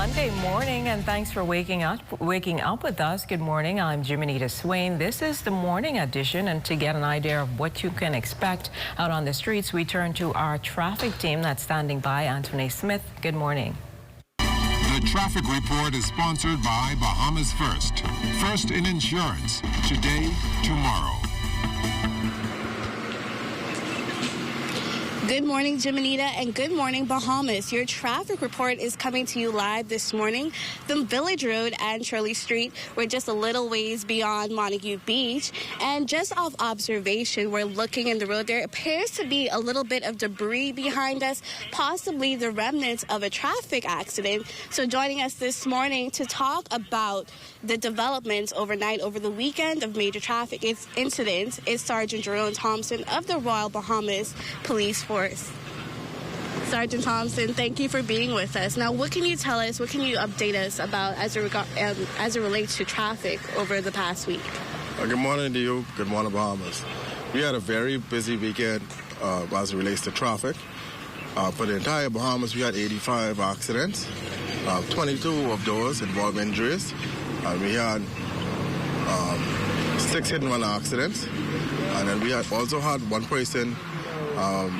Monday morning, and thanks for waking up with us. Good morning. I'm Jiminita Swain. This is the morning edition, and to get an idea of what you can expect out on the streets, we turn to our traffic team that's standing by. Anthony Smith, good morning. The traffic report is sponsored by Bahamas First. First in insurance, today, tomorrow. Good morning, Jiminita, and good morning, Bahamas. Your traffic report is coming to you live this morning from Village Road and Shirley Street. We're just a little ways beyond Montague Beach. And just off observation, we're looking in the road. There appears to be a little bit of debris behind us, possibly the remnants of a traffic accident. So joining us this morning to talk about the developments overnight over the weekend of major traffic incidents is Sergeant Jerome Thompson of the Royal Bahamas Police Force. Sergeant Thompson, thank you for being with us. Now, what can you tell us, what can you update us about as it relates to traffic over the past week? Good morning to you. Good morning, Bahamas. We had a very busy weekend as it relates to traffic. For the entire Bahamas, we had 85 accidents. 22 of those involved injuries. We had 6 hit-and-run accidents. And then we also had one person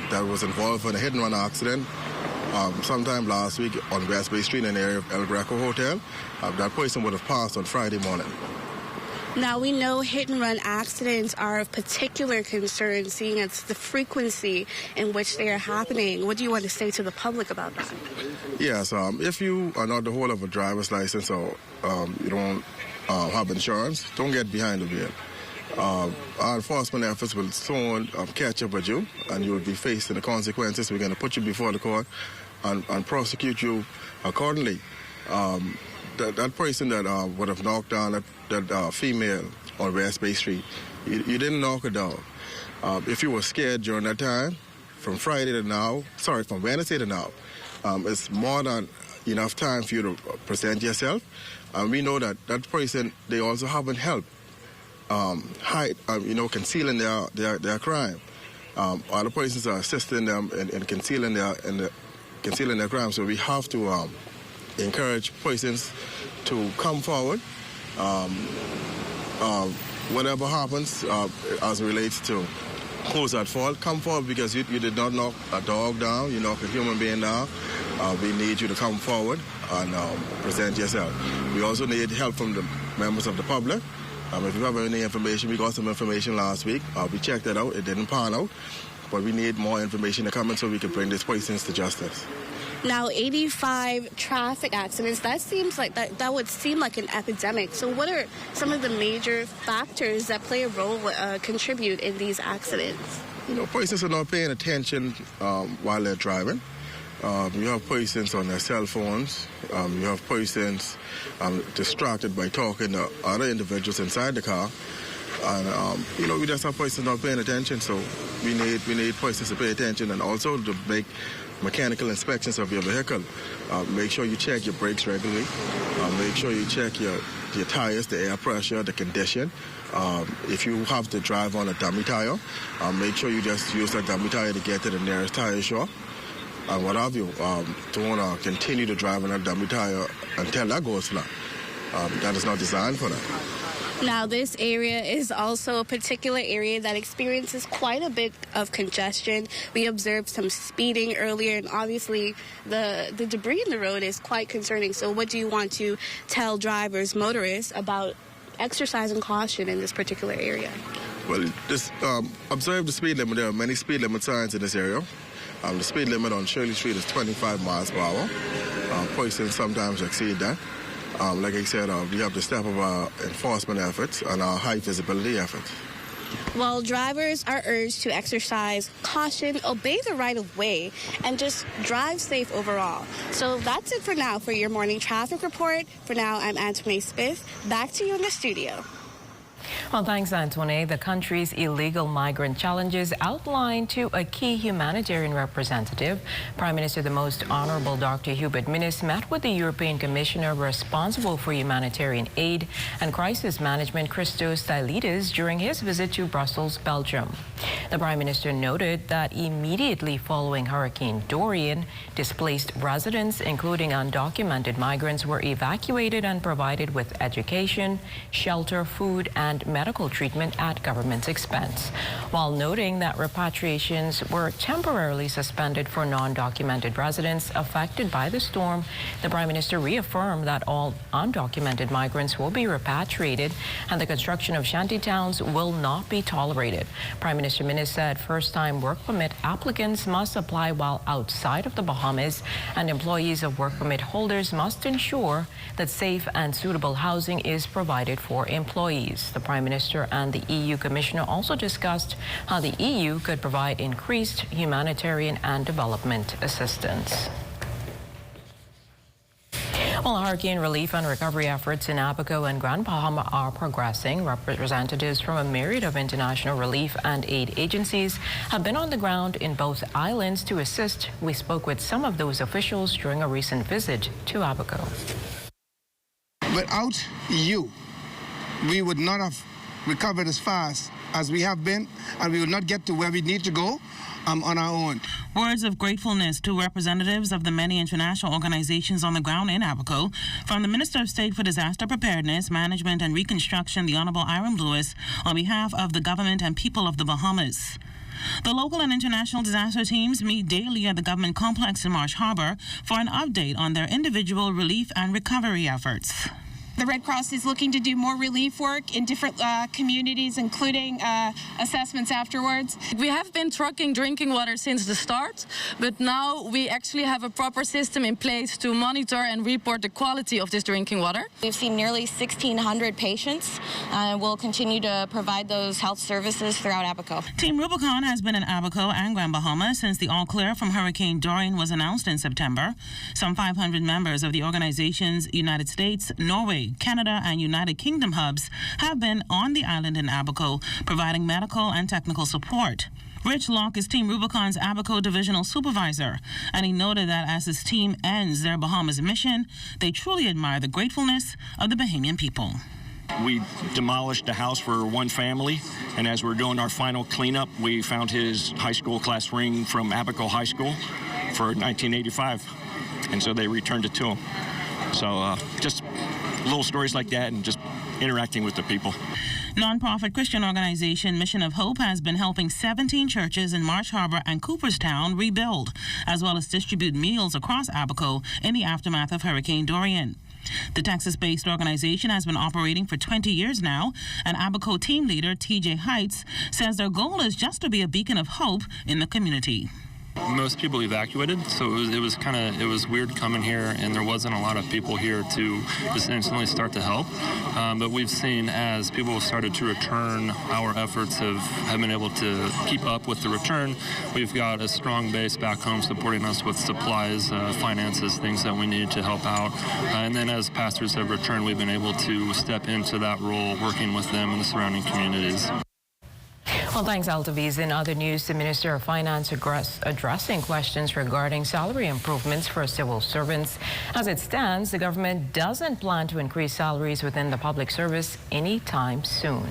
that was involved in a hit-and-run accident sometime last week on West Bay Street in the area of El Greco Hotel. That person would have passed on Friday morning. Now, we know hit-and-run accidents are of particular concern, seeing as the frequency in which they are happening. What do you want to say to the public about that? Yes, if you are not the holder of a driver's license or you don't have insurance, don't get behind the wheel. Our enforcement efforts will soon catch up with you, and you will be facing the consequences. We're going to put you before the court and prosecute you accordingly. That person that would have knocked down that female on West Bay Street, you didn't knock her down. If you were scared during that time, from Wednesday to now, it's more than enough time for you to present yourself. And we know that person, they also haven't helped concealing their crime. Other persons are assisting them in concealing their crime. So we have to encourage persons to come forward. Whatever happens as it relates to who's at fault, come forward, because you did not knock a dog down, you knocked a human being down. We need you to come forward and present yourself. We also need help from the members of the public. If you have any information, we got some information last week. We checked that out. It didn't pan out. But we need more information to come in so we can bring these persons to justice. Now, 85 traffic accidents, that would seem like an epidemic. So what are some of the major factors that play a role, contribute in these accidents? Persons are not paying attention while they're driving. You have persons on their cell phones. You have persons distracted by talking to other individuals inside the car. And, we just have persons not paying attention. So we need persons to pay attention, and also to make mechanical inspections of your vehicle. Make sure you check your brakes regularly. Make sure you check your tires, the air pressure, the condition. If you have to drive on a dummy tire, make sure you just use that dummy tire to get to the nearest tire shop. And what have you, don't continue to drive on a dummy tire until that goes flat. That is not designed for that. Now, this area is also a particular area that experiences quite a bit of congestion. We observed some speeding earlier, and obviously the debris in the road is quite concerning. So what do you want to tell drivers, motorists, about exercising caution in this particular area? Well, just observe the speed limit. There are many speed limit signs in this area. The speed limit on Shirley Street is 25 miles per hour. Persons sometimes exceed that. Like I said, we have to step up our enforcement efforts and our high visibility efforts. Well, drivers are urged to exercise caution, obey the right-of-way, and just drive safe overall. So that's it for now for your morning traffic report. For now, I'm Anthony Smith. Back to you in the studio. Well, thanks, Antoine. The country's illegal migrant challenges outlined to a key humanitarian representative. Prime Minister the Most Honorable Dr. Hubert Minnis met with the European Commissioner responsible for humanitarian aid and crisis management, Christos Stylides, during his visit to Brussels, Belgium. The Prime Minister noted that immediately following Hurricane Dorian, displaced residents, including undocumented migrants, were evacuated and provided with education, shelter, food, and medical treatment at government's expense, while noting that repatriations were temporarily suspended for non-documented residents affected by the storm. The Prime Minister reaffirmed that all undocumented migrants will be repatriated and the construction of shantytowns will not be tolerated. Prime Minister Minnis said first-time work permit applicants must apply while outside of the Bahamas, and employees of work permit holders must ensure that safe and suitable housing is provided for employees. The Prime Minister and the EU Commissioner also discussed how the EU could provide increased humanitarian and development assistance. Well, hurricane relief and recovery efforts in Abaco and Grand Bahama are progressing. Representatives from a myriad of international relief and aid agencies have been on the ground in both islands to assist. We spoke with some of those officials during a recent visit to Abaco. Without you, we would not have recovered as fast as we have been, and we would not get to where we need to go on our own. Words of gratefulness to representatives of the many international organizations on the ground in Abaco from the Minister of State for Disaster Preparedness, Management and Reconstruction, the Honorable Aaron Lewis, on behalf of the government and people of the Bahamas. The local and international disaster teams meet daily at the government complex in Marsh Harbor for an update on their individual relief and recovery efforts. The Red Cross is looking to do more relief work in different communities, including assessments afterwards. We have been trucking drinking water since the start, but now we actually have a proper system in place to monitor and report the quality of this drinking water. We've seen nearly 1,600 patients, and we'll continue to provide those health services throughout Abaco. Team Rubicon has been in Abaco and Grand Bahama since the all-clear from Hurricane Dorian was announced in September. Some 500 members of the organization's United States, Norway, Canada and United Kingdom hubs have been on the island in Abaco, providing medical and technical support. Rich Locke is Team Rubicon's Abaco Divisional Supervisor, and he noted that as his team ends their Bahamas mission, they truly admire the gratefulness of the Bahamian people. We demolished the house for one family, and as we're doing our final cleanup, we found his high school class ring from Abaco High School for 1985, and so they returned it to him. So just little stories like that and just interacting with the people. Nonprofit Christian organization Mission of Hope has been helping 17 churches in Marsh Harbor and Cooperstown rebuild, as well as distribute meals across Abaco in the aftermath of Hurricane Dorian. The Texas-based organization has been operating for 20 years now, and Abaco team leader TJ Heights says their goal is just to be a beacon of hope in the community. Most people evacuated, so it was weird coming here, and there wasn't a lot of people here to just instantly start to help. But we've seen as people have started to return, our efforts have been able to keep up with the return. We've got a strong base back home supporting us with supplies, finances, things that we need to help out. And then as pastors have returned, we've been able to step into that role, working with them in the surrounding communities. Well, thanks, Altaviz. In other news, the Minister of Finance addressing questions regarding salary improvements for civil servants. As it stands, the government doesn't plan to increase salaries within the public service anytime soon.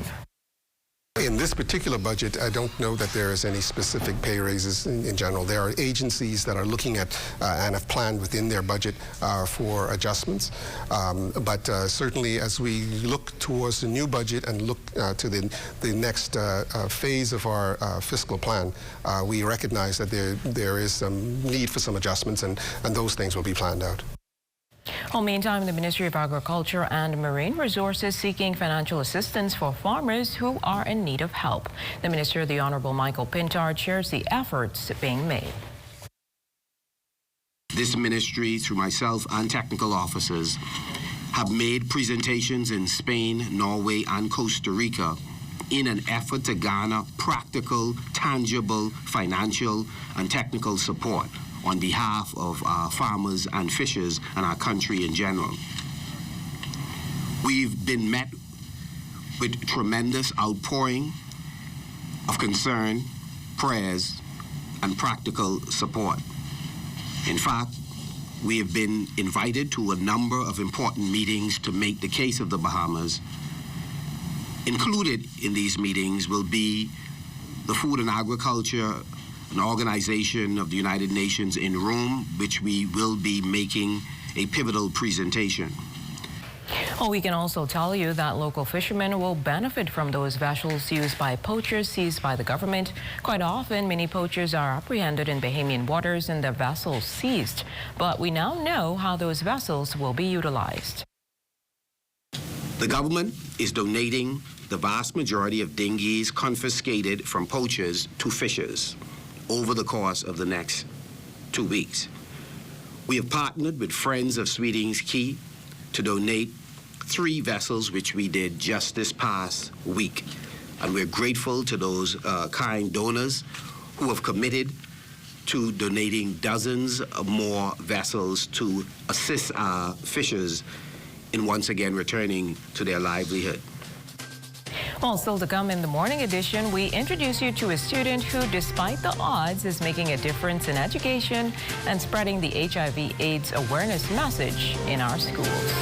In this particular budget, I don't know that there is any specific pay raises in general. There are agencies that are looking at and have planned within their budget for adjustments. But certainly as we look towards the new budget and look to the next phase of our fiscal plan, we recognize that there is some need for some adjustments, and those things will be planned out. Well, meantime, the Ministry of Agriculture and Marine Resources seeking financial assistance for farmers who are in need of help. The Minister, the Honorable Michael Pintard, shares the efforts being made. This ministry, through myself and technical officers, have made presentations in Spain, Norway, and Costa Rica in an effort to garner practical, tangible, financial, and technical support on behalf of our farmers and fishers and our country in general. We've been met with tremendous outpouring of concern, prayers, and practical support. In fact, we have been invited to a number of important meetings to make the case of the Bahamas. Included in these meetings will be the Food and Agriculture, an organization of the United Nations in Rome, which we will be making a pivotal presentation. Well, we can also tell you that local fishermen will benefit from those vessels used by poachers seized by the government. Quite often, many poachers are apprehended in Bahamian waters and the vessels seized. But we now know how those vessels will be utilized. The government is donating the vast majority of dinghies confiscated from poachers to fishers over the course of the next 2 weeks. We have partnered with Friends of Sweetings Key to donate 3 vessels, which we did just this past week. And we're grateful to those kind donors who have committed to donating dozens of more vessels to assist our fishers in once again returning to their livelihood. Well, still to come in the morning edition, we introduce you to a student who, despite the odds, is making a difference in education and spreading the HIV/AIDS awareness message in our schools.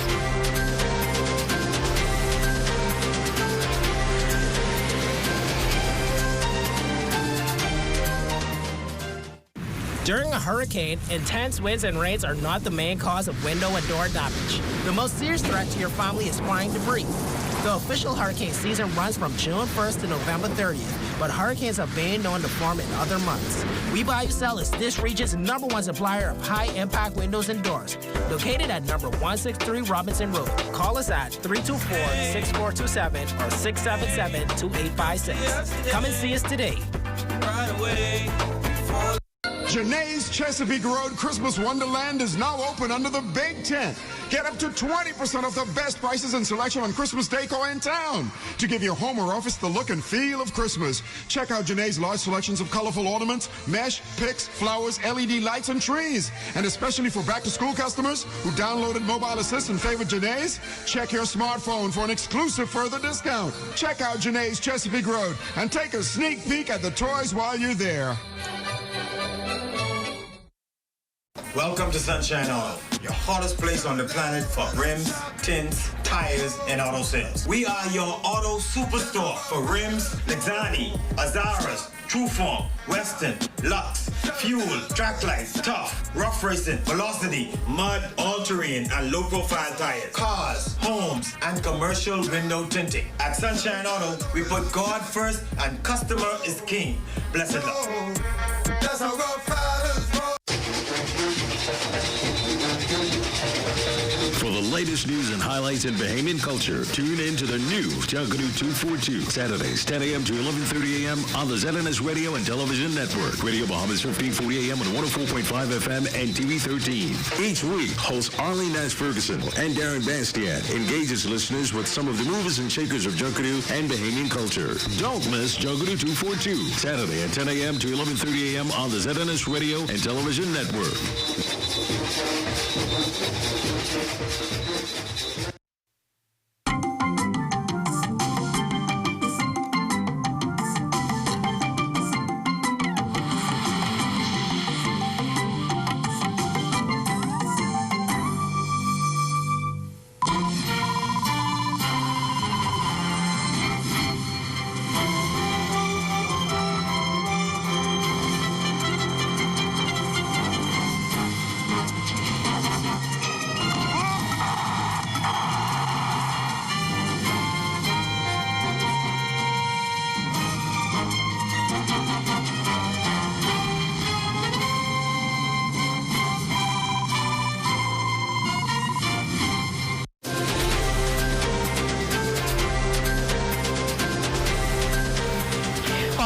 During a hurricane, intense winds and rains are not the main cause of window and door damage. The most serious threat to your family is flying debris. The official hurricane season runs from June 1st to November 30th, but hurricanes are being known to form in other months. We Buy You Sell is this region's #1 supplier of high-impact windows and doors, located at number 163 Robinson Road. Call us at 324-6427 or 677-2856. Come and see us today. Right away. Janae's Chesapeake Road Christmas Wonderland is now open under the Big Tent. Get up to 20% off the best prices and selection on Christmas decor in town to give your home or office the look and feel of Christmas. Check out Janae's large selections of colorful ornaments, mesh, picks, flowers, LED lights, and trees. And especially for back-to-school customers who downloaded Mobile Assist and favored Janae's, check your smartphone for an exclusive further discount. Check out Janae's Chesapeake Road and take a sneak peek at the toys while you're there. Welcome to Sunshine Auto, your hottest place on the planet for rims, tints, tires, and auto sales. We are your auto superstore for rims, Lexani, Azaras, Trueform, Western, Lux, Fuel, Track Lights, Tough, Rough Racing, Velocity, Mud, All-Terrain, and low-profile tires, cars, homes, and commercial window tinting. At Sunshine Auto, we put God first and customer is king. Blessed luck. That's how God fathers roll. For the latest news and highlights in Bahamian culture, tune in to the new Junkanoo 242, Saturdays, 10 a.m. to 11:30 a.m. on the ZNS Radio and Television Network. Radio Bahamas 1540 a.m. on 104.5 FM and TV 13. Each week, hosts Arlene Nash Ferguson and Darren Bastian engages listeners with some of the movers and shakers of Junkanoo and Bahamian culture. Don't miss Junkanoo 242, Saturday at 10 a.m. to 11:30 a.m. on the ZNS Radio and Television Network.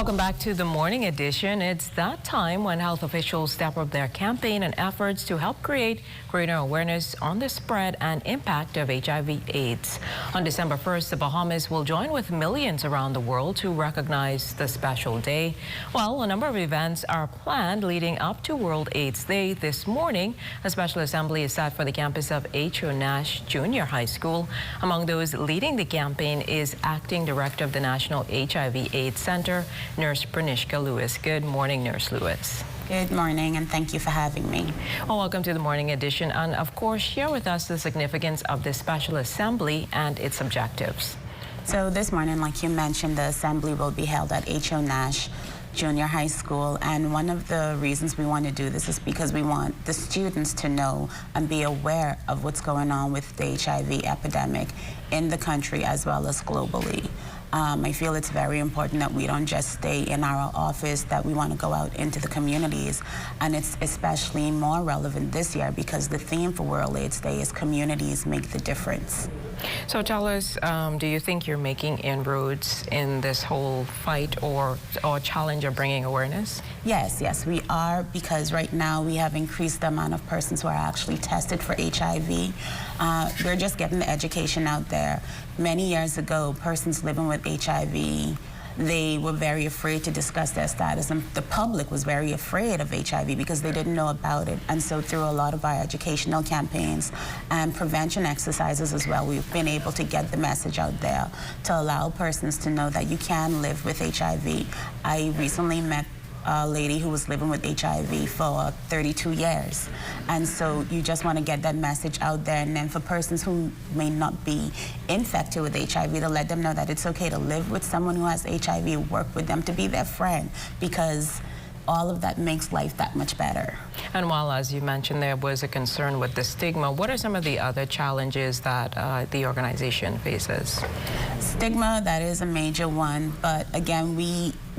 Welcome back to the morning edition. It's that time when health officials step up their campaign and efforts to help create greater awareness on the spread and impact of HIV/AIDS. On December 1st, the Bahamas will join with millions around the world to recognize the special day. Well, a number of events are planned leading up to World AIDS Day. This morning, a special assembly is set for the campus of H.O. Nash Junior High School. Among those leading the campaign is Acting Director of the National HIV/AIDS Center, Nurse Pranishka Lewis. Good morning, Nurse Lewis. Good morning, and thank you for having me. Well, welcome to the morning edition, and of course, share with us the significance of this special assembly and its objectives. So this morning, like you mentioned, the assembly will be held at H.O. Nash Junior High School, and one of the reasons we want to do this is because we want the students to know and be aware of what's going on with the HIV epidemic in the country as well as globally. I feel it's very important that we don't just stay in our office, that we want to go out into the communities, and it's especially more relevant this year because the theme for World AIDS Day is Communities Make the Difference. So tell us, do you think you're making inroads in this whole fight or challenge of bringing awareness? Yes, we are, because right now we have increased the amount of persons who are actually tested for HIV. We're just getting the education out there. Many years ago, persons living with HIV, they were very afraid to discuss their status, and the public was very afraid of HIV because they didn't know about it. And so through a lot of our educational campaigns and prevention exercises as well, we've been able to get the message out there to allow persons to know that you can live with HIV. I recently met a lady who was living with HIV for 32 years. And so you just want to get that message out there. And then for persons who may not be infected with HIV, to let them know that it's okay to live with someone who has HIV, work with them, to be their friend, because all of that makes life that much better. And while, as you mentioned, there was a concern with the stigma, what are some of the other challenges that the organization faces? Stigma, that is a major one, but again,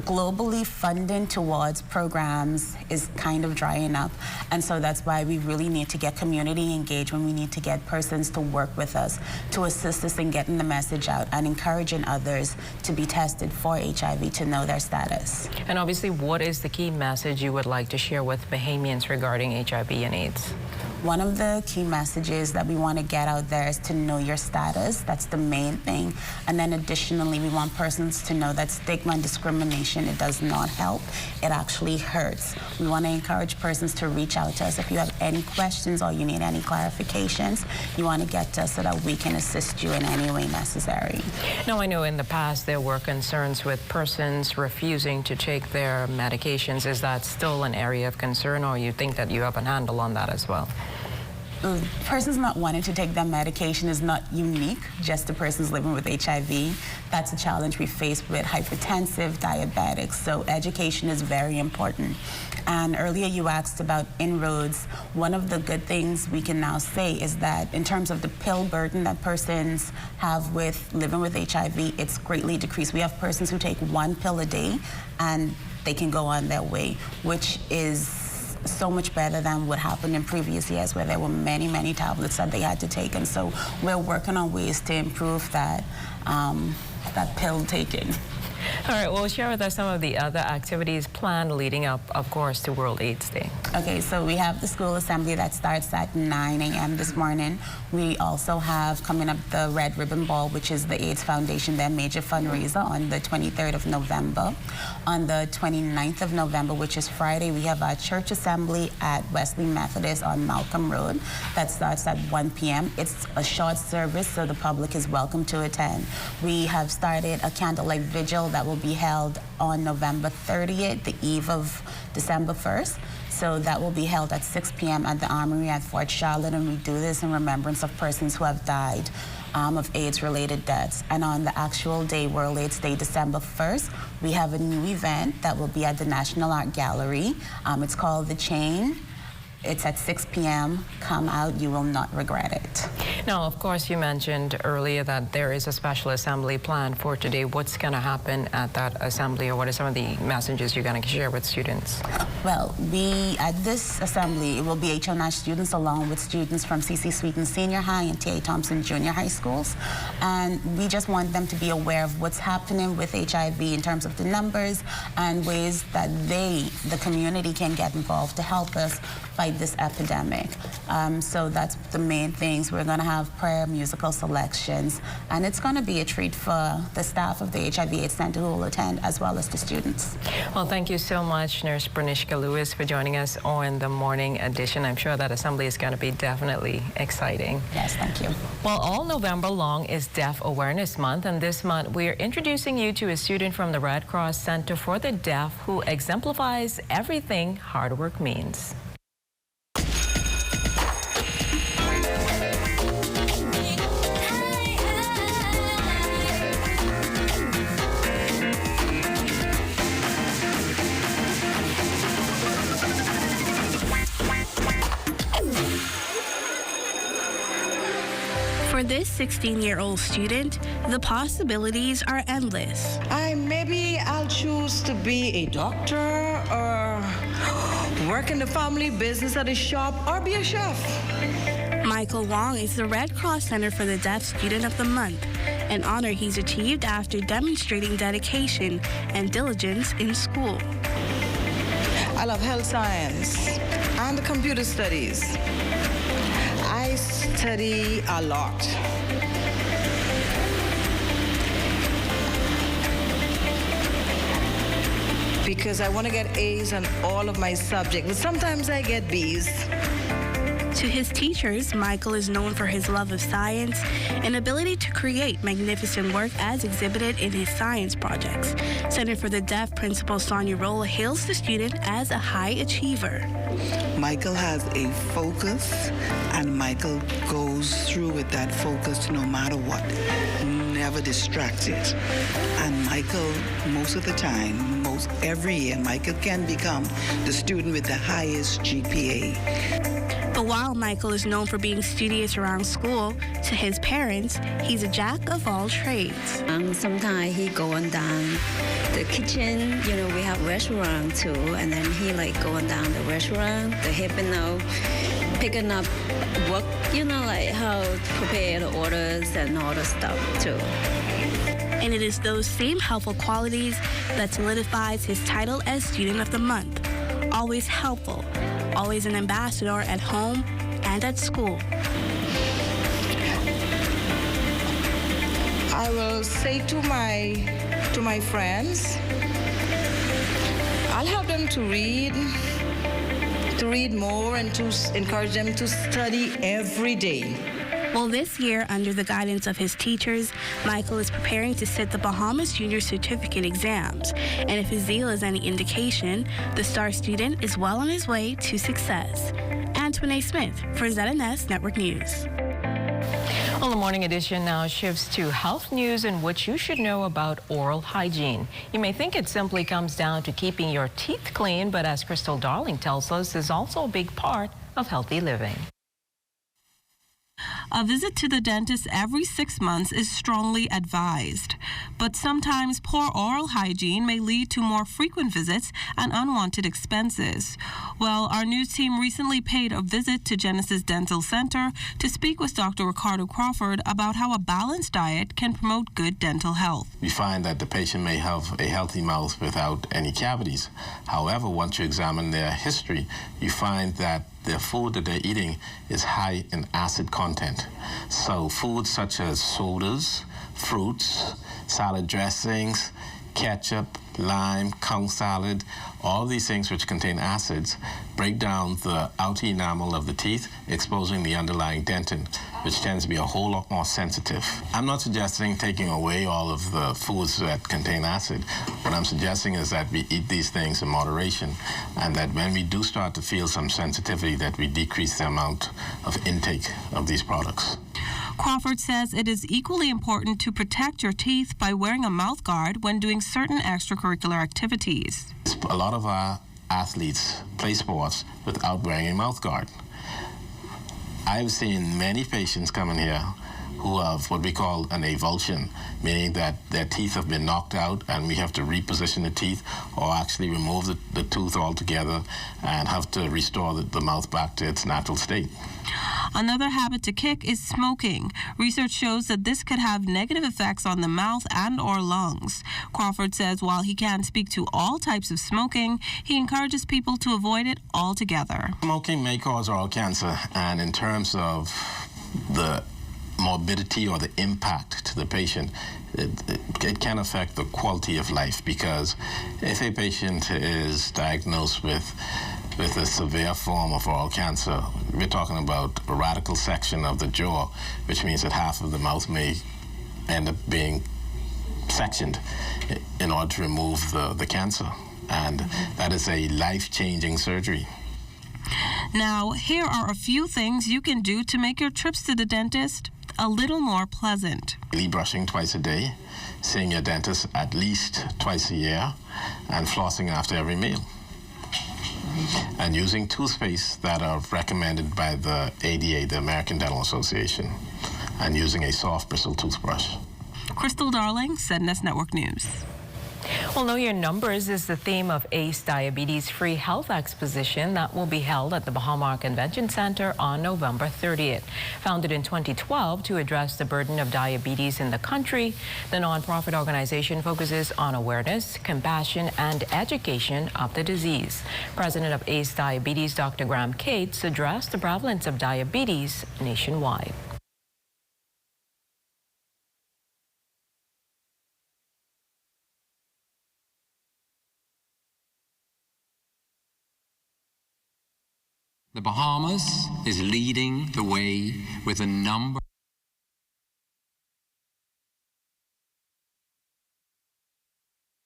globally funding towards programs is kind of drying up, and so that's why we really need to get community engagement. We need to get persons to work with us, to assist us in getting the message out and encouraging others to be tested for HIV, to know their status. And obviously, what is the key message you would like to share with Bahamians regarding HIV and AIDS? One of the key messages that we want to get out there is to know your status. That's the main thing. And then additionally, we want persons to know that stigma and discrimination, it does not help. It actually hurts. We want to encourage persons to reach out to us. If you have any questions or you need any clarifications, you want to get to us so that we can assist you in any way necessary. Now, I know in the past there were concerns with persons refusing to take their medications. Is that still an area of concern, or you think that you have a handle on that as well? Persons not wanting to take their medication is not unique just to persons living with HIV. That's a challenge we face with hypertensive, diabetics, so education is very important. And earlier you asked about inroads. One of the good things we can now say is that in terms of the pill burden that persons have with living with HIV, it's greatly decreased. We have persons who take one pill a day and they can go on their way, which is so much better than what happened in previous years where there were many, many tablets that they had to take. And so we're working on ways to improve that, that pill taking. All right, well, share with us some of the other activities planned leading up, of course, to World AIDS Day. Okay, so we have the school assembly that starts at 9 a.m. this morning. We also have coming up the Red Ribbon Ball, which is the AIDS Foundation, their major fundraiser, on the 23rd of November. On the 29th of November, which is Friday, we have our church assembly at Wesley Methodist on Malcolm Road. That starts at 1 p.m. It's a short service, so the public is welcome to attend. We have started a candlelight vigil that will be held on November 30th, the eve of December 1st. So that will be held at 6 p.m. at the Armory at Fort Charlotte, and we do this in remembrance of persons who have died of AIDS-related deaths. And on the actual day, World AIDS Day, December 1st, we have a new event that will be at the National Art Gallery. It's called The Chain. It's at 6 p.m. Come out, you will not regret it. Now, of course, you mentioned earlier that there is a special assembly planned for today. What's going to happen at that assembly, or what are some of the messages you're going to share with students? Well, at this assembly, it will be H.O. Nash students along with students from C.C. Sweeten Senior High and T.A. Thompson Junior High schools. And we just want them to be aware of what's happening with HIV in terms of the numbers and ways that the community, can get involved to help us fight this epidemic. So that's the main things. We're going to have prayer, musical selections, and it's going to be a treat for the staff of the HIV/AIDS Center who will attend, as well as the students. Well, thank you so much, Nurse Pranishka Lewis, for joining us on the morning edition. I'm sure that assembly is going to be definitely exciting. Yes, thank you. Well, all November long is Deaf Awareness Month, and this month we're introducing you to a student from the Red Cross Center for the Deaf who exemplifies everything hard work means. For this 16-year-old student, the possibilities are endless. Maybe I'll choose to be a doctor or work in the family business at a shop or be a chef. Michael Wong is the Red Cross Center for the Deaf Student of the Month, an honor he's achieved after demonstrating dedication and diligence in school. I love health science and computer studies. I study a lot. Because I want to get A's on all of my subjects, but sometimes I get B's. To his teachers, Michael is known for his love of science and ability to create magnificent work as exhibited in his science projects. Center for the Deaf Principal Sonia Rolla hails the student as a high achiever. Michael has a focus, and Michael goes through with that focus no matter what. Never distracted. And Michael, most of the time, every year, Michael can become the student with the highest GPA. But while Michael is known for being studious around school, to his parents, he's a jack of all trades. Sometimes he going down the kitchen, we have restaurant too, and then he going down the restaurant, the helping picking up work, like how to prepare the orders and all the stuff too. And it is those same helpful qualities that solidifies his title as Student of the Month. Always helpful, always an ambassador at home and at school. I will say to my friends, I'll help them to read more and to encourage them to study every day. Well, this year, under the guidance of his teachers, Michael is preparing to sit the Bahamas Junior Certificate exams. And if his zeal is any indication, the star student is well on his way to success. Antoinette Smith for ZNS Network News. Well, the morning edition now shifts to health news and what you should know about oral hygiene. You may think it simply comes down to keeping your teeth clean, but as Crystal Darling tells us, is also a big part of healthy living. A visit to the dentist every 6 months is strongly advised, but sometimes poor oral hygiene may lead to more frequent visits and unwanted expenses. Well, our news team recently paid a visit to Genesis Dental Center to speak with Dr. Ricardo Crawford about how a balanced diet can promote good dental health. We find that the patient may have a healthy mouth without any cavities. However, once you examine their history, you find that the food that they're eating is high in acid content. So foods such as sodas, fruits, salad dressings, ketchup, lime, conch salad, all these things which contain acids break down the outer enamel of the teeth, exposing the underlying dentin, which tends to be a whole lot more sensitive. I'm not suggesting taking away all of the foods that contain acid. What I'm suggesting is that we eat these things in moderation, and that when we do start to feel some sensitivity, that we decrease the amount of intake of these products. Crawford says it is equally important to protect your teeth by wearing a mouth guard when doing certain extracurricular activities. A lot of our athletes play sports without wearing a mouth guard. I've seen many patients coming here who have what we call an avulsion, meaning that their teeth have been knocked out and we have to reposition the teeth or actually remove the tooth altogether and have to restore the mouth back to its natural state. Another habit to kick is smoking. Research shows that this could have negative effects on the mouth and or lungs. Crawford says while he can't speak to all types of smoking, he encourages people to avoid it altogether. Smoking may cause oral cancer, and in terms of the morbidity or the impact to the patient, it can affect the quality of life, because if a patient is diagnosed with a severe form of oral cancer, we're talking about a radical section of the jaw, which means that half of the mouth may end up being sectioned in order to remove the cancer. And that is a life-changing surgery. Now, here are a few things you can do to make your trips to the dentist a little more pleasant. Daily brushing twice a day, seeing your dentist at least twice a year, and flossing after every meal. And using toothpaste that are recommended by the ADA, the American Dental Association, and using a soft bristle toothbrush. Crystal Darling, ZNS Network News. Well, Know Your Numbers is the theme of ACE Diabetes Free Health Exposition that will be held at the Baha Convention Center on November 30th. Founded in 2012 to address the burden of diabetes in the country, the nonprofit organization focuses on awareness, compassion, and education of the disease. President of ACE Diabetes, Dr. Graham Cates, addressed the prevalence of diabetes nationwide. The Bahamas is leading the way with a number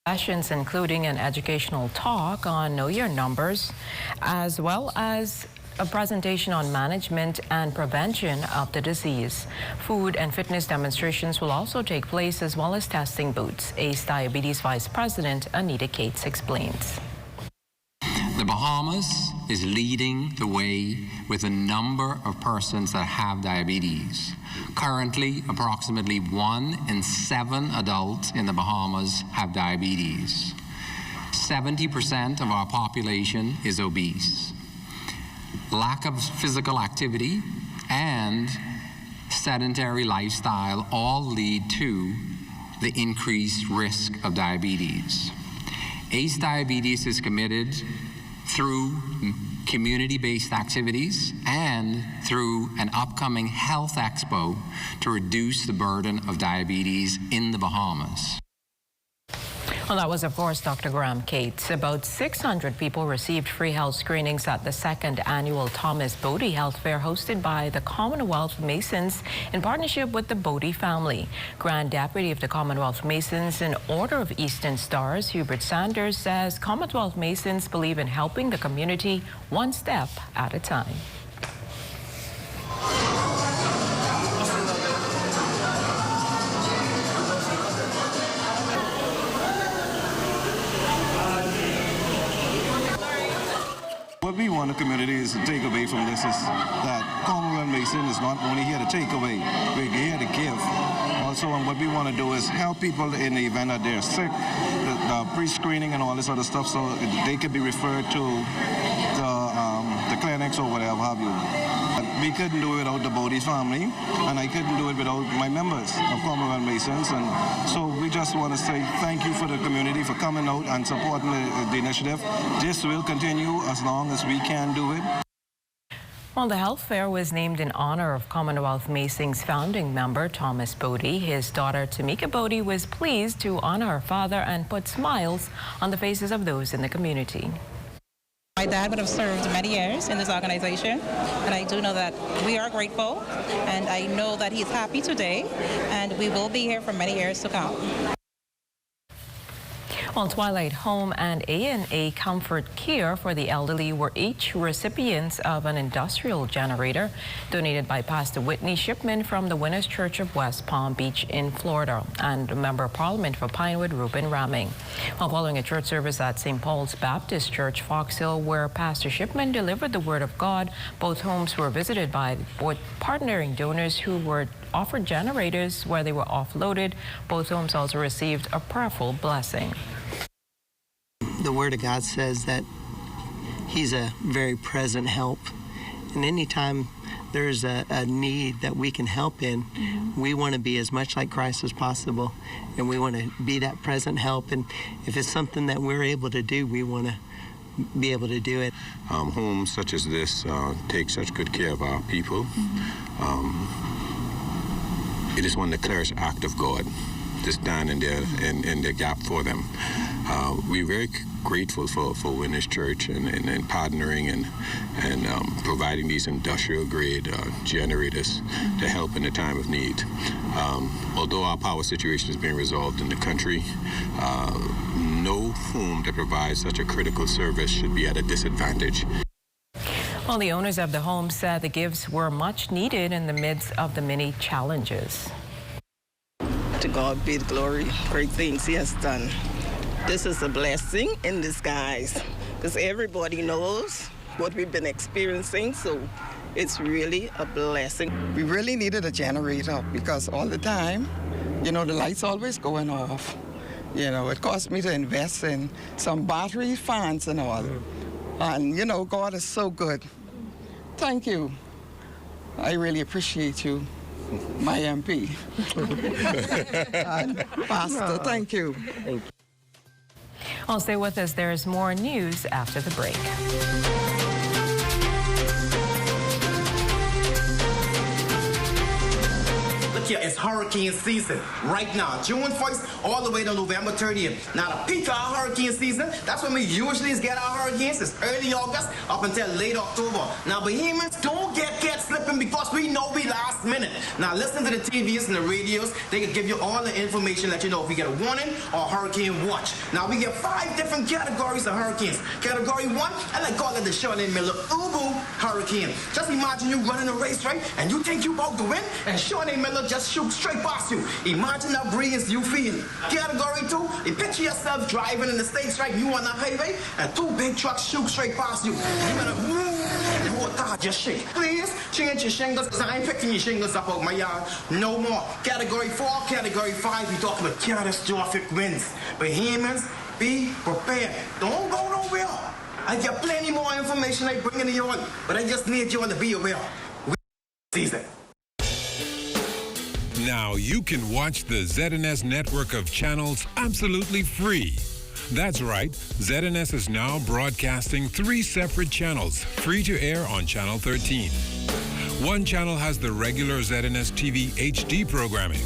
sessions, including an educational talk on Know Your Numbers, as well as a presentation on management and prevention of the disease. Food and fitness demonstrations will also take place, as well as testing booths. ACE Diabetes Vice President Anita Cates explains. The Bahamas is leading the way with a number of persons that have diabetes. Currently, approximately 1 in 7 adults in the Bahamas have diabetes. 70% of our population is obese. Lack of physical activity and sedentary lifestyle all lead to the increased risk of diabetes. ACE Diabetes is committed through community-based activities and through an upcoming health expo to reduce the burden of diabetes in the Bahamas. Well, that was, of course, Dr. Graham Cates. About 600 people received free health screenings at the second annual Thomas Bodie Health Fair hosted by the Commonwealth Masons in partnership with the Bodie family. Grand Deputy of the Commonwealth Masons in Order of Eastern Stars, Hubert Sanders, says Commonwealth Masons believe in helping the community one step at a time. What we want the community is to take away from this is that Commonwealth Mason is not only here to take away, we're here to give. Also, and what we want to do is help people in the event that they're sick, the pre-screening and all this other stuff, so they could be referred to the clinics or whatever have you. We couldn't do it without the Bodie family, and I couldn't do it without my members of Commonwealth Masons. And so we just want to say thank you for the community for coming out and supporting the initiative. This will continue as long as we can do it. Well, the health fair was named in honor of Commonwealth Masons founding member Thomas Bodie. His daughter Tamika Bodie was pleased to honor her father and put smiles on the faces of those in the community. My dad would have served many years in this organization, and I do know that we are grateful, and I know that he's happy today, and we will be here for many years to come. Well, Twilight Home and A&A Comfort Care for the elderly were each recipients of an industrial generator donated by Pastor Whitney Shipman from the Winners Church of West Palm Beach in Florida and Member of Parliament for Pinewood, Reuben Ramming. While following a church service at St. Paul's Baptist Church, Fox Hill, where Pastor Shipman delivered the Word of God, both homes were visited by partnering donors who were offered generators where they were offloaded. Both homes also received a prayerful blessing. The Word of God says that He's a very present help. And anytime there's a need that we can help in, we want to be as much like Christ as possible. And we want to be that present help. And if it's something that we're able to do, we want to be able to do it. Homes such as this take such good care of our people. It is one of the clearest act of God to stand in the gap for them. We're very grateful for Winners Church and partnering and providing these industrial grade generators to help in a time of need. Although our power situation is being resolved in the country, no home that provides such a critical service should be at a disadvantage. Well, the owners of the home said the gifts were much needed in the midst of the many challenges. To God be the glory, great things He has done. This is a blessing in disguise because everybody knows what we've been experiencing, so it's really a blessing. We really needed a generator because all the time, the lights always going off. It cost me to invest in some battery fans and all. And, God is so good. Thank you. I really appreciate you, my MP. And Pastor, thank you. Thank you. Well, stay with us. There's more news after the break. It's hurricane season right now, June 1st all the way to November 30th. Now the peak of our hurricane season, that's when we usually get our hurricanes. It's early August up until late October. Now Bahamians, don't get slipping because we know we last minute. Now listen to the TVs and the radios. They can give you all the information, let you know if you get a warning or a hurricane watch. Now we get 5 different categories of hurricanes. Category 1, I like call it the Shawnee Miller Ubu hurricane. Just imagine you running a race, right? And you think you about to win, and Shawnee Miller just shoot straight past you. Imagine that breeze you feel. Category 2, you picture yourself driving in the States, right? You on the highway, and 2 big trucks shoot straight past you. And you're gonna move, and the whole car just shake. Please change your shingles, because I ain't picking your shingles up out my yard. No more. Category 4, Category 5, we talking about catastrophic winds. Bahamians, be prepared. Don't go nowhere. I get plenty more information I bring into you on, but I just need you all to be aware. Season. Now you can watch the ZNS network of channels absolutely free. That's right, ZNS is now broadcasting 3 separate channels, free to air on Channel 13. One channel has the regular ZNS TV HD programming.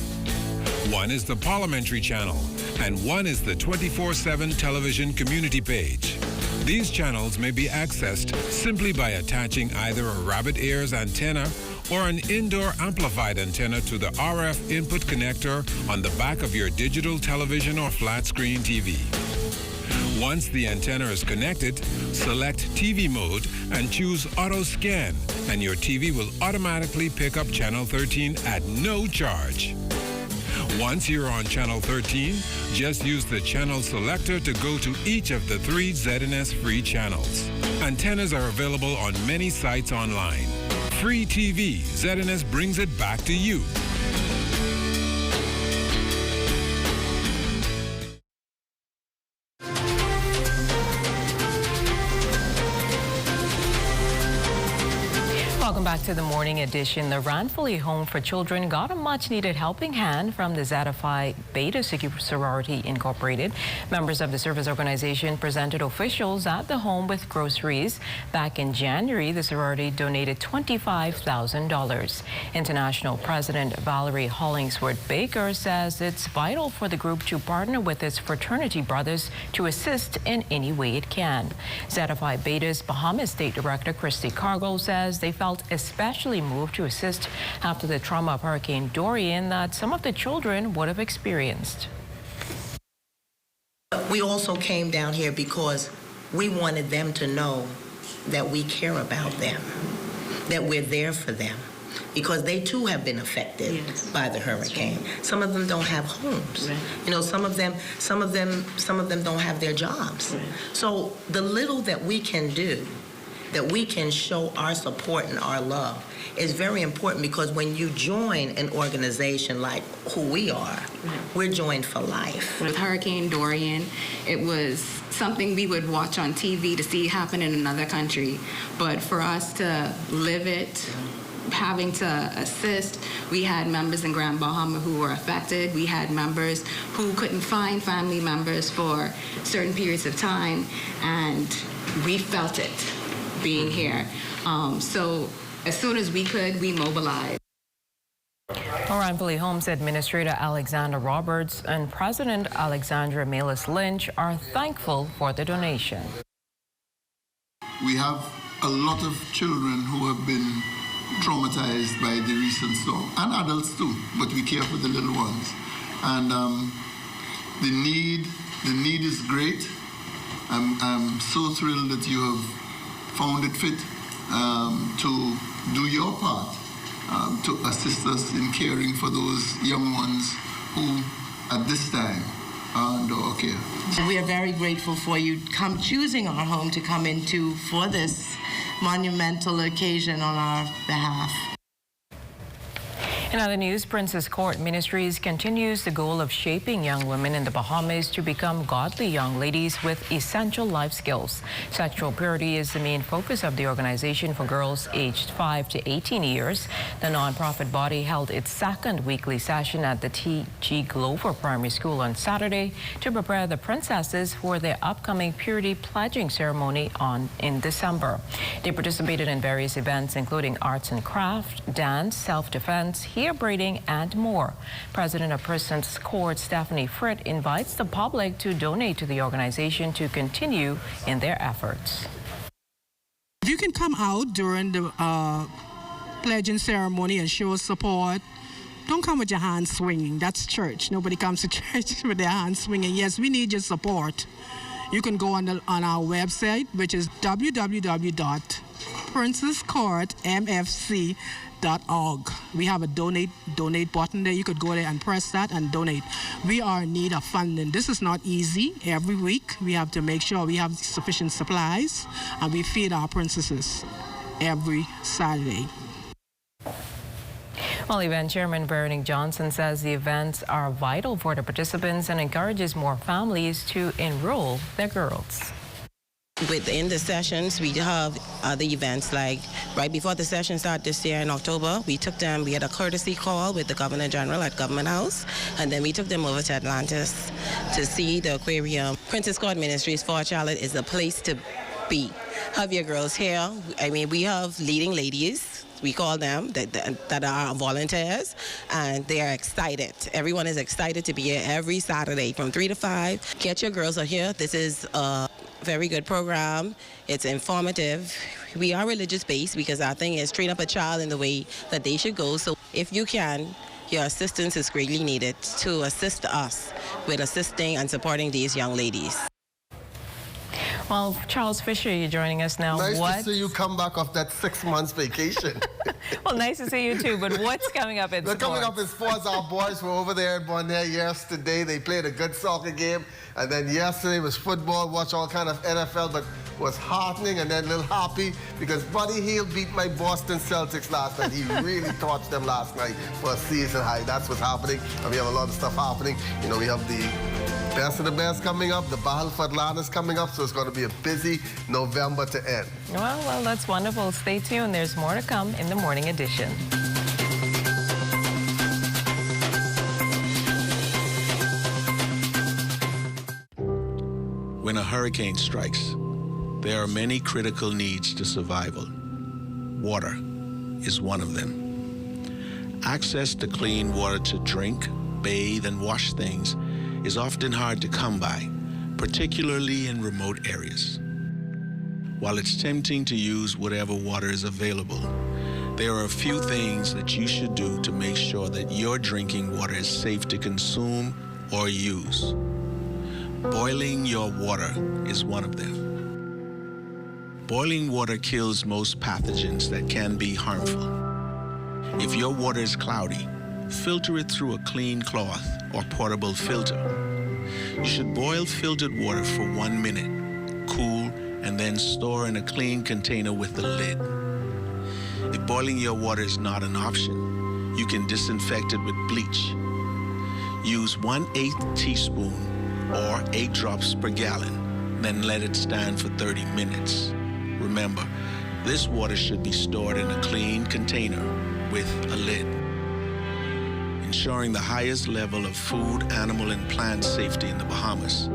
One is the Parliamentary channel, and one is the 24/7 television community page. These channels may be accessed simply by attaching either a rabbit ears antenna or an indoor amplified antenna to the RF input connector on the back of your digital television or flat screen TV. Once the antenna is connected, select TV mode and choose Auto Scan, and your TV will automatically pick up Channel 13 at no charge. Once you're on Channel 13, just use the channel selector to go to each of the 3 ZNS free channels. Antennas are available on many sites online. Free TV, ZNS brings it back to you. Welcome back to the morning edition. The Ranfully Home for Children got a much-needed helping hand from the Zeta Phi Beta Sorority Incorporated. Members of the service organization presented officials at the home with groceries. Back in January, the sorority donated $25,000. International President Valerie Hollingsworth-Baker says it's vital for the group to partner with its fraternity brothers to assist in any way it can. Zeta Phi Beta's Bahamas State Director Christy Cargill says they felt especially moved to assist after the trauma of Hurricane Dorian that some of the children would have experienced. we also came down here because we wanted them to know that we care about them, that we're there for them, because they too have been affected by the hurricane. Right. Some of them don't have homes. Right. You know, some of them don't have their jobs. Right. So the little that we can do, that we can show our support and our love, is very important, because when you join an organization like who we are, we're joined for life. With Hurricane Dorian, it was something we would watch on TV to see happen in another country. But for us to live it, having to assist, we had members in Grand Bahama who were affected. We had members who couldn't find family members for certain periods of time, and we felt it being here. So as soon as we could, we mobilized. Oranpoli Homes Administrator Alexander Roberts and President Alexandra Melis Lynch are thankful for the donation. We have a lot of children who have been traumatized by the recent storm, and adults too, but we care for the little ones. And the need is great. I'm so thrilled that you have found it fit to do your part to assist us in caring for those young ones who, at this time, are under our care. We are very grateful for you choosing our home to come into for this monumental occasion on our behalf. In other news, Princess Court Ministries continues the goal of shaping young women in the Bahamas to become godly young ladies with essential life skills. Sexual purity is the main focus of the organization for girls aged 5 to 18 years. The nonprofit body held its second weekly session at the T.G. Glover Primary School on Saturday to prepare the princesses for their upcoming purity pledging ceremony in December. They participated in various events, including arts and craft, dance, self-defense, hair braiding, and more. President of Princess Court, Stephanie Fritt, invites the public to donate to the organization to continue in their efforts. If you can come out during the pledging ceremony and show support, don't come with your hands swinging. That's church. Nobody comes to church with their hands swinging. Yes, we need your support. You can go on our website, which is www.princesscourtmfc.org. We have a donate button there. You could go there and press that and donate. We are in need of funding. This is not easy. Every week we have to make sure we have sufficient supplies, and we feed our princesses every Saturday. Well, event chairman Veronique Johnson says the events are vital for the participants and encourages more families to enroll their girls. Within the sessions, we have other events, like right before the session started this year in October, we had a courtesy call with the Governor General at Government House, and then we took them over to Atlantis to see the aquarium. Princess Court Ministries for Charlotte is a place to be. Have your girls here. I mean, we have leading ladies, we call them, that are volunteers, and they are excited. Everyone is excited to be here every Saturday from 3 to 5. Get your girls are here. This is a very good program. It's informative. We are religious-based because our thing is train up a child in the way that they should go. So if you can, your assistance is greatly needed to assist us with assisting and supporting these young ladies. Well, Charles Fisher, you're joining us now. Nice to see you come back off that 6 months vacation. Well, nice to see you too, but what's coming up in sports? Coming up in sports, our boys were over there in Bonaire yesterday. They played a good soccer game. And then yesterday was football, watched all kind of NFL, but was heartening and then a little happy because Buddy Hield beat my Boston Celtics last night. He really torched them last night for a season high. That's what's happening. And we have a lot of stuff happening. You know, we have the best of the best coming up. The Battle for Atlanta is coming up, so it's going to be a busy November to end. Well, that's wonderful. Stay tuned. There's more to come in the morning edition. When a hurricane strikes, there are many critical needs to survival. Water is one of them. Access to clean water to drink, bathe, and wash things is often hard to come by, particularly in remote areas. While it's tempting to use whatever water is available, there are a few things that you should do to make sure that your drinking water is safe to consume or use. Boiling your water is one of them. Boiling water kills most pathogens that can be harmful. If your water is cloudy, filter it through a clean cloth or portable filter. You should boil filtered water for 1 minute, cool, and then store in a clean container with a lid. If boiling your water is not an option, you can disinfect it with bleach. Use 1/8 teaspoon or 8 drops per gallon, then let it stand for 30 minutes. Remember, this water should be stored in a clean container with a lid. Ensuring the highest level of food, animal, and plant safety in the Bahamas.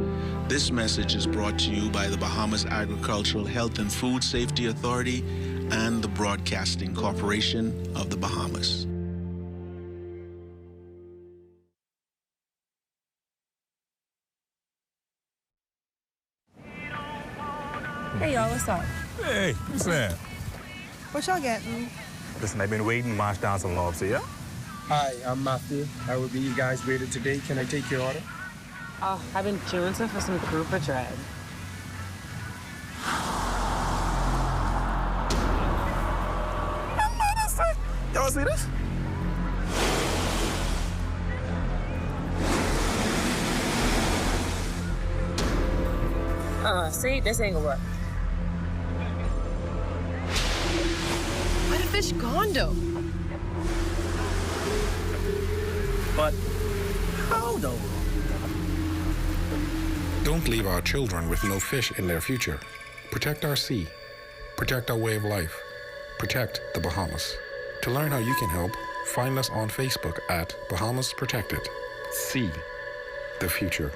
This message is brought to you by the Bahamas Agricultural Health and Food Safety Authority and the Broadcasting Corporation of the Bahamas. Hey y'all, what's up? Hey, what's that? What y'all getting? Listen, I've been waiting to march down some lobster, yeah? Hi, I'm Matthew. I will be you guys waiter today. Can I take your order? Oh, I've been jonesing for some grouper dread. Y'all see this? See, this ain't gonna work. Where the fish gone though? But how though? Don't leave our children with no fish in their future. Protect our sea. Protect our way of life. Protect the Bahamas. To learn how you can help, find us on Facebook at Bahamas Protected. See the future.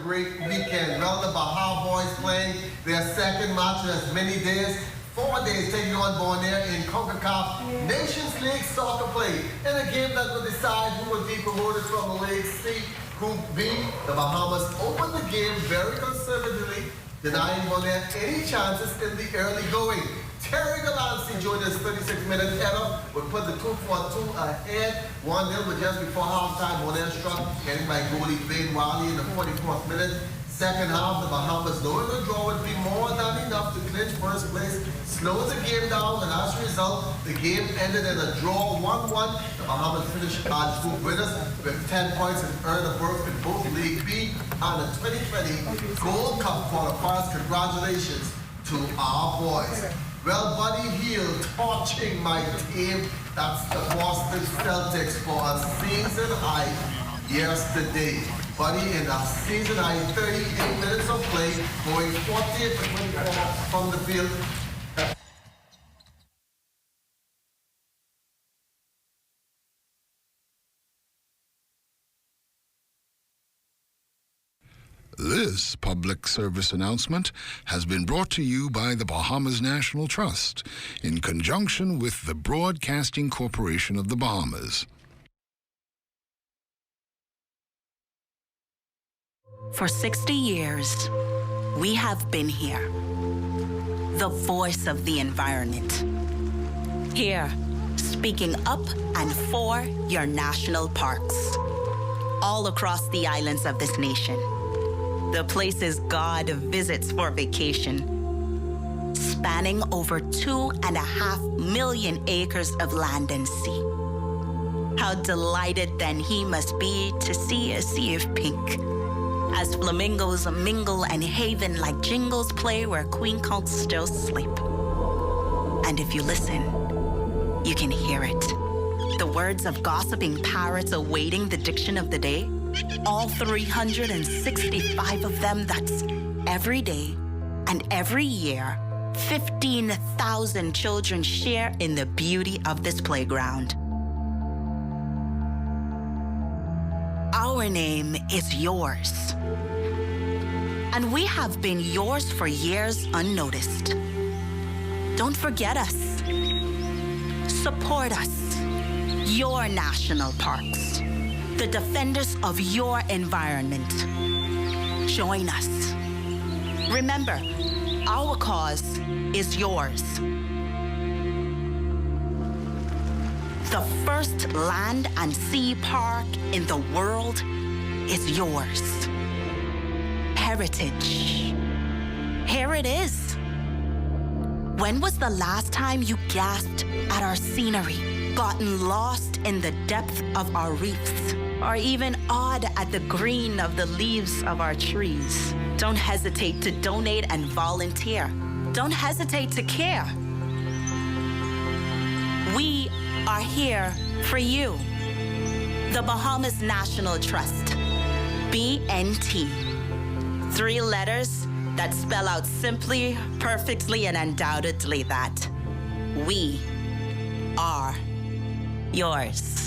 Great weekend. Well, the Baja boys playing their second match in as many days. 4 days taking on Bonaire in CONCACAF Nations League soccer play in a game that will decide who will be promoted from League C. Group B. The Bahamas opened the game very conservatively, denying Bonaire any chances in the early going. Terry Galancy joined us 36-minute header would put the 2-4-2 ahead 1-0, but just before halftime, Bonaire struck, getting by goalie Bain Wiley in the 44th minute. Second half, the Bahamas, knowing the draw would be more than enough to clinch first place, slowed the game down, and as a result, the game ended in a draw 1-1. The Bahamas finished as group winners with 10 points and earned a berth in both League B and the 2020 Gold Cup qualifiers. Congratulations to our boys. Well, Buddy Hield torching my team. That's the Boston Celtics for a season high yesterday. Buddy in a season high 38 minutes of play, going 48 to 24 from the field. This public service announcement has been brought to you by the Bahamas National Trust in conjunction with the Broadcasting Corporation of the Bahamas. For 60 years, we have been here, the voice of the environment. Here, speaking up and for your national parks, all across the islands of this nation. The places God visits for vacation, spanning over 2.5 million acres of land and sea. How delighted then he must be to see a sea of pink, as flamingos mingle and haven like jingles play where queen counts still sleep. And if you listen, you can hear it. The words of gossiping parrots awaiting the diction of the day. All 365 of them, that's every day and every year, 15,000 children share in the beauty of this playground. Our name is yours. And we have been yours for years unnoticed. Don't forget us. Support us. Your national parks. The defenders of your environment. Join us. Remember, our cause is yours. The first land and sea park in the world is yours. Heritage. Here it is. When was the last time you gasped at our scenery, gotten lost in the depth of our reefs, or even awed at the green of the leaves of our trees? Don't hesitate to donate and volunteer. Don't hesitate to care. We are here for you. The Bahamas National Trust, BNT. 3 letters that spell out simply, perfectly, and undoubtedly that we are yours.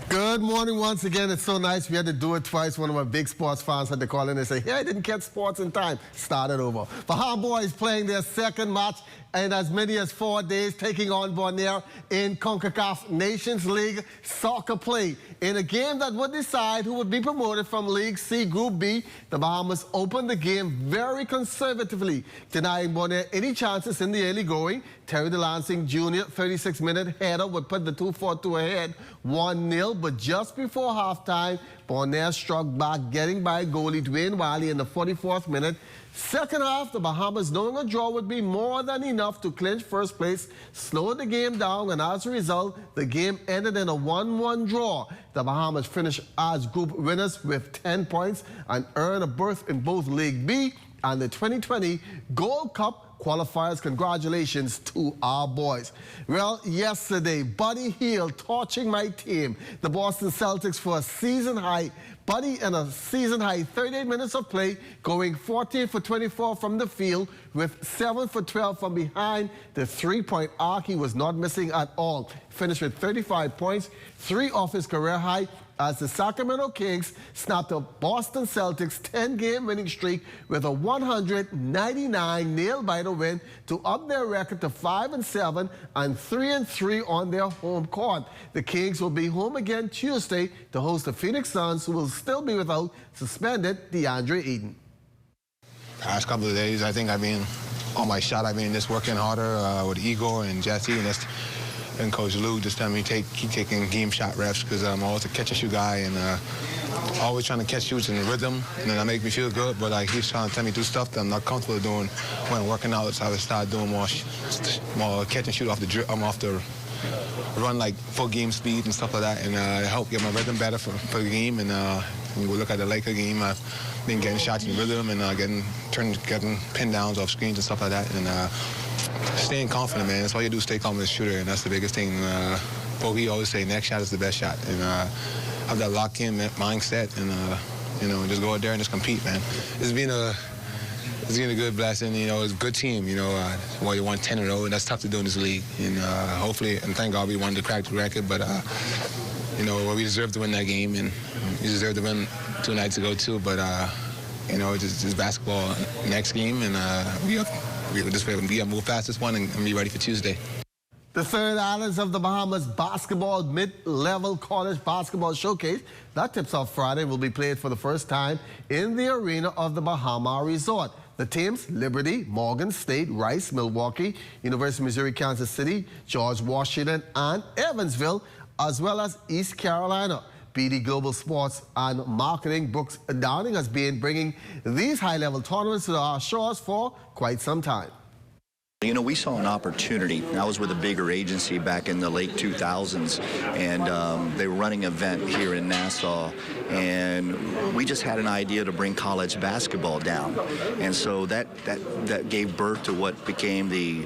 Good morning once again. It's so nice. We had to do it twice. One of my big sports fans had to call in and say, hey, I didn't catch sports in time. Start it over. Bahama boys playing their second match in as many as 4 days, taking on Bonaire in CONCACAF Nations League soccer play. In a game that would decide who would be promoted from League C Group B, the Bahamas opened the game very conservatively, denying Bonaire any chances in the early going. Terry DeLancing Jr. 36-minute header would put the 2-4-2 ahead 1-0, but just before halftime, Bonaire struck back, getting by goalie Dwayne Wiley in the 44th minute. Second half, the Bahamas, knowing a draw would be more than enough to clinch first place, slowed the game down, and as a result, the game ended in a 1-1 draw. The Bahamas finished as group winners with 10 points and earned a berth in both League B and the 2020 Gold Cup qualifiers. Congratulations to our boys. Well, yesterday, Buddy Hield torching my team, the Boston Celtics, for a season high. Buddy in a season high 38 minutes of play, going 14 for 24 from the field with 7 for 12 from behind the 3-point arc. He was not missing at all. Finished with 35 points, 3 off his career high, as the Sacramento Kings snapped a Boston Celtics 10-game winning streak with a 199 nail-biter win to up their record to 5-7 and 3-3 on their home court. The Kings will be home again Tuesday to host the Phoenix Suns, who will still be without suspended DeAndre Ayton. Past couple of days, I think I've been on my shot. I've been just working harder with Igor and Jesse, and Coach Lou just telling me keep taking game shot reps, because I'm always a catch and shoot guy, and always trying to catch shoots in the rhythm, and that make me feel good. But he's trying to tell me to do stuff that I'm not comfortable doing when working out, so I would start doing more catch and shoot off the run, like full game speed and stuff like that, and help get my rhythm better for the game. And when we look at the Laker game, I've been getting shots in rhythm and getting pin downs off screens and stuff like that, and staying confident, man. That's all you do, stay confident as a shooter, and that's the biggest thing. Bogey always say next shot is the best shot, and have that lock-in mindset, and just go out there and just compete, man. It's been a good blessing. It's a good team. You won 10 in a row, and that's tough to do in this league. And hopefully, and thank God we wanted to crack the record, but we deserved to win that game, and we deserved to win 2 nights ago too. But it's basketball next game, and we have move past this one and be ready for Tuesday. The third Islands of the Bahamas Basketball Mid-Level College Basketball Showcase that tips off Friday will be played for the first time in the arena of the Bahama Resort. The teams: Liberty, Morgan State, Rice, Milwaukee, University of Missouri, Kansas City, George Washington, and Evansville, as well as East Carolina. BD Global Sports and Marketing Brooks Downing has been bringing these high-level tournaments to our shores for quite some time. We saw an opportunity. I was with a bigger agency back in the late 2000s, and they were running an event here in Nassau, and we just had an idea to bring college basketball down. And so that gave birth to what became the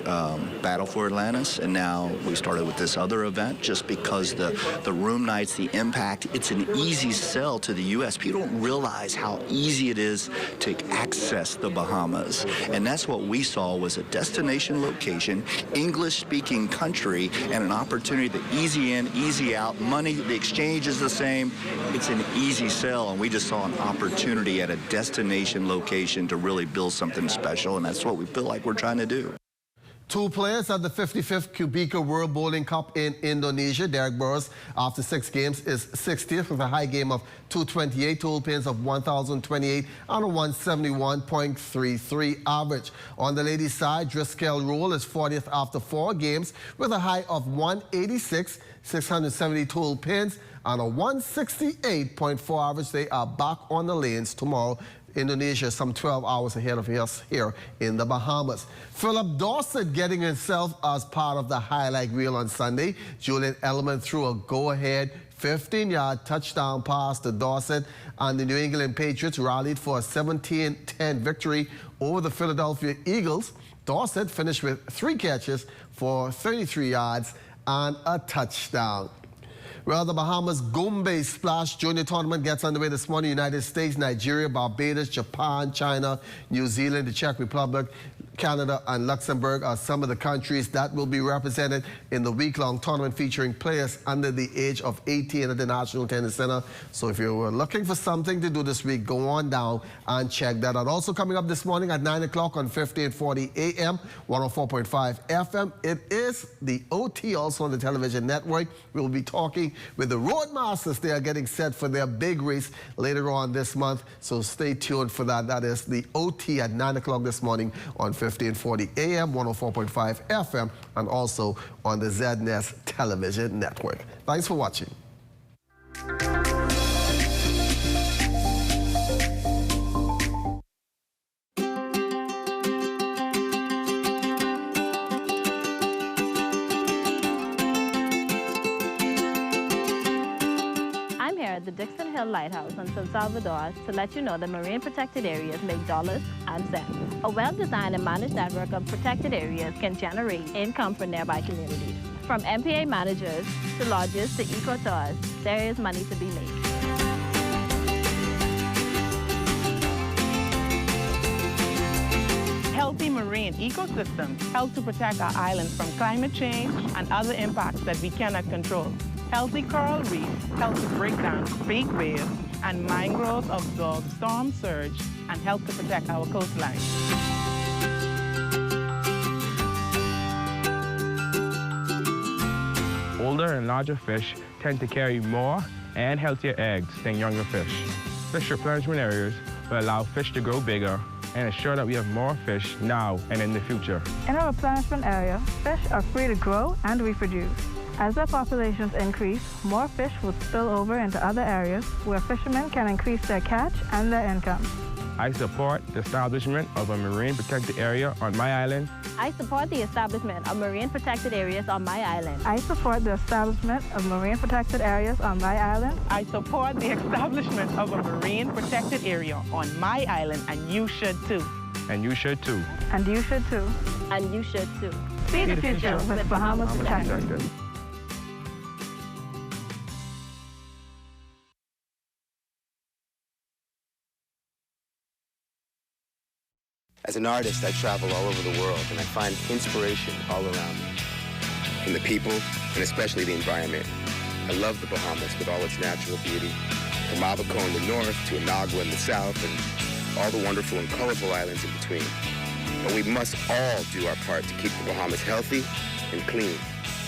Battle for Atlantis, and now we started with this other event just because the room nights, the impact, it's an easy sell to the U.S. People don't realize how easy it is to access the Bahamas, and that's what we saw was a destination destination location, English-speaking country, and an opportunity to easy in, easy out. Money, the exchange is the same. It's an easy sell, and we just saw an opportunity at a destination location to really build something special, and that's what we feel like we're trying to do. Two players at the 55th Kubica World Bowling Cup in Indonesia. Derek Burrows, after 6 games, is 60th with a high game of 228, total pins of 1,028 and a 171.33 average. On the ladies' side, Driscoll Roll is 40th after 4 games with a high of 186, 670 total pins and a 168.4 average. They are back on the lanes tomorrow. Indonesia, some 12 hours ahead of us here in the Bahamas. Philip Dorset getting himself as part of the highlight reel on Sunday. Julian Edelman threw a go-ahead 15-yard touchdown pass to Dorset, and the New England Patriots rallied for a 17-10 victory over the Philadelphia Eagles. Dorset finished with 3 catches for 33 yards and a touchdown. Well, the Bahamas Gombe Splash Junior Tournament gets underway this morning. United States, Nigeria, Barbados, Japan, China, New Zealand, the Czech Republic, Canada, and Luxembourg are some of the countries that will be represented in the week-long tournament featuring players under the age of 18 at the National Tennis Center. So if you were looking for something to do this week, go on down and check that out. Also coming up this morning at 9 o'clock on 1540 AM, 104.5 FM, it is the OT, also on the television network. We'll be talking with the Roadmasters. They are getting set for their big race later on this month, so stay tuned for that. That is the OT at 9 o'clock this morning on 1540 AM, 104.5 FM, and also on the ZNS television network. Thanks for watching. At the Dixon Hill Lighthouse in San Salvador to let you know that marine protected areas make dollars and cents. A well-designed and managed network of protected areas can generate income for nearby communities. From MPA managers to lodges to eco-tours, there is money to be made. Healthy marine ecosystems help to protect our islands from climate change and other impacts that we cannot control. Healthy coral reefs help to break down fake waves, and mangroves absorb storm surge and help to protect our coastline. Older and larger fish tend to carry more and healthier eggs than younger fish. Fish replenishment areas will allow fish to grow bigger and ensure that we have more fish now and in the future. In a replenishment area, fish are free to grow and reproduce. As their populations increase, more fish will spill over into other areas where fishermen can increase their catch and their income. I support the establishment of a marine protected area on my island. I support the establishment of marine protected areas on my island. I support the establishment of marine protected areas on my island. I support the establishment of a marine protected area on my island, and you should too. And you should too. And you should too. And you should too. See the future with Bahamas Protected. As an artist, I travel all over the world, and I find inspiration all around me. From the people, and especially the environment. I love the Bahamas with all its natural beauty. From Abaco in the north to Inagua in the south, and all the wonderful and colorful islands in between. But we must all do our part to keep the Bahamas healthy and clean,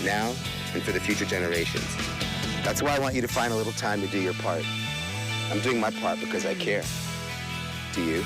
now and for the future generations. That's why I want you to find a little time to do your part. I'm doing my part because I care. Do you?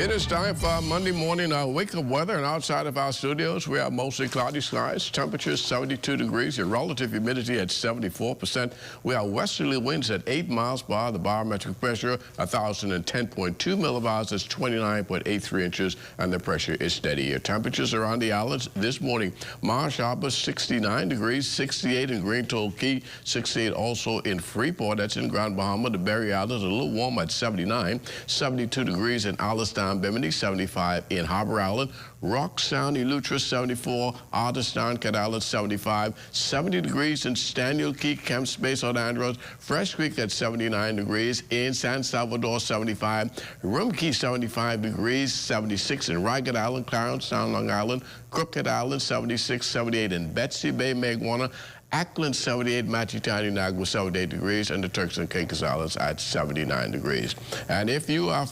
It is time for our Monday morning wake-up weather, and outside of our studios, we have mostly cloudy skies. Temperatures 72 degrees, your relative humidity at 74%. We have westerly winds at 8 miles per hour. The barometric pressure 1,010.2 millibars. That's 29.83 inches, and the pressure is steady. Your temperatures around the islands this morning: Marsh Harbor 69 degrees, 68 in Grand Toll Key, 68 also in Freeport. That's in Grand Bahama. The Berry Islands a little warm at 79, 72 degrees in Alistown downtown Bimini, 75 in Harbor Island, Rock Sound, Eleuthera, 74, Artistown, Cat Island, 75, 70 degrees in Staniel Key, Kemp Space, on Andros, Fresh Creek at 79 degrees, in San Salvador, 75, Rum Key, 75 degrees, 76 in Ragged Island, Clarence Town, Long Island, Crooked Island, 76, 78 in Betsy Bay, Maguana, Ackland, 78, Matchitown, Nagua, 78 degrees, and the Turks and Caicos Islands at 79 degrees. And if you are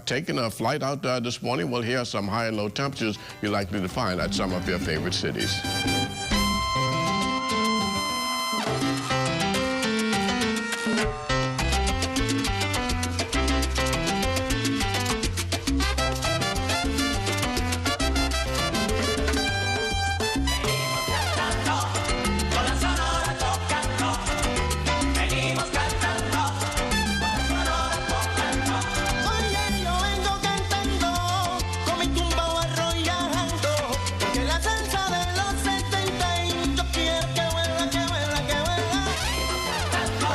taking a flight out this morning, well, here are some high and low temperatures you're likely to find at some of your favorite cities.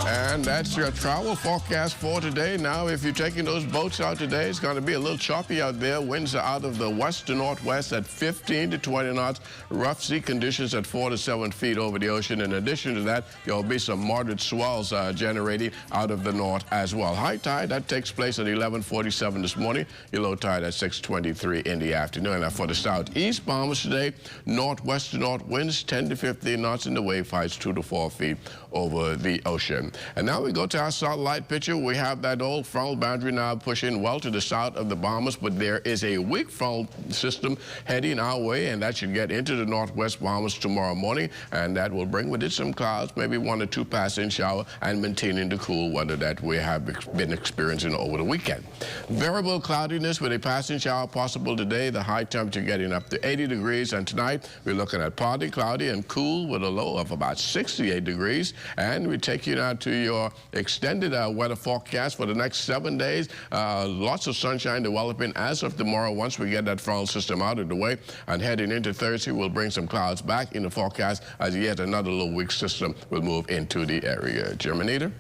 And that's your travel forecast for today. Now, if you're taking those boats out today, it's going to be a little choppy out there. Winds are out of the west to northwest at 15 to 20 knots. Rough sea conditions at 4 to 7 feet over the ocean. In addition to that, there will be some moderate swells generating out of the north as well. High tide, that takes place at 11:47 this morning. Your low tide at 6:23 in the afternoon. Now, for the southeast Bahamas today, northwest to north winds 10 to 15 knots, and the wave heights 2 to 4 feet over the ocean. And now we go to our satellite picture. We have that old frontal boundary now pushing well to the south of the Bahamas, but there is a weak frontal system heading our way, and that should get into the northwest Bahamas tomorrow morning, and that will bring with it some clouds, maybe 1 or 2 passing shower, and maintaining the cool weather that we have been experiencing over the weekend. Variable cloudiness with a passing shower possible today, the high temperature getting up to 80 degrees, and tonight we're looking at partly cloudy and cool with a low of about 68 degrees. And we take you now to your extended weather forecast for the next 7 days. Lots of sunshine developing as of tomorrow once we get that frontal system out of the way. And heading into Thursday, we'll bring some clouds back in the forecast as yet another low weak system will move into the area. Germinator?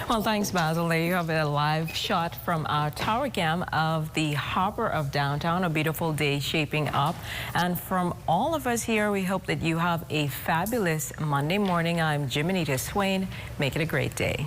Well, thanks, Basil. There you have a live shot from our tower cam of the harbor of downtown. A beautiful day shaping up. And from all of us here, we hope that you have a fabulous Monday morning. I'm Jiminita Swain. Make it a great day.